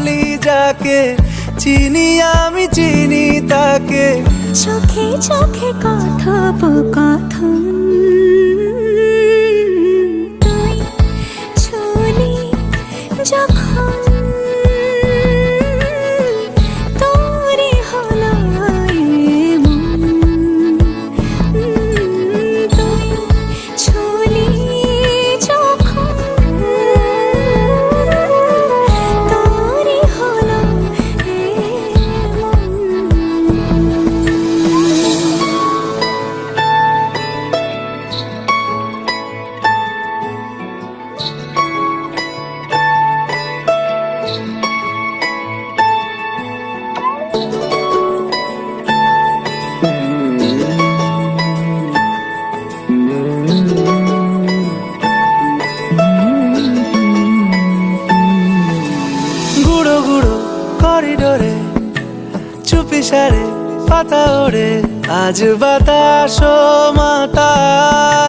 বলি যাকে, চিনি আমি চিনি তাকে। চোখে চোখে কথোপকথন, তুই ছুলি যখন তোরে হলো এমন। তুই ছুলি যখন তোরে হলো এমন। গুঁড়ো গুঁড়ো করিডোরে চুপি সারে পাতা ওড়ে, আজ বাতাস মাতা